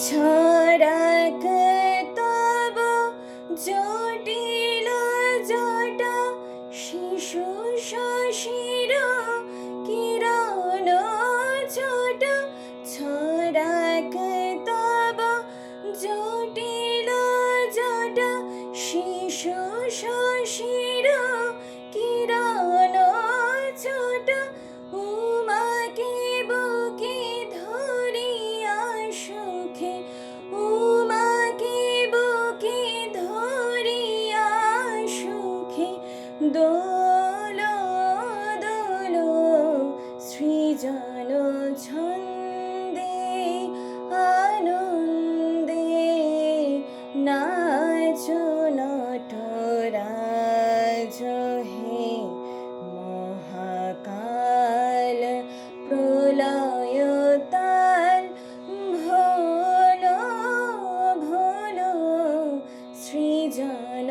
ছড়াক তব জটিল জটা শিশু শশীর কিরণ ছোটা ছড়াক তব জটিল জটা শিশু শশীর কিরণ ছোটা উমাকে বুকে ধরিয়া সুখে উমাকে বুকে ধরিয়া সুখে দোল দোল সৃজন ছন্দে আনন্দে নাচো নটরাজ হে মহাকাল প্রলয় তাল ভোলো ভোলো সৃজন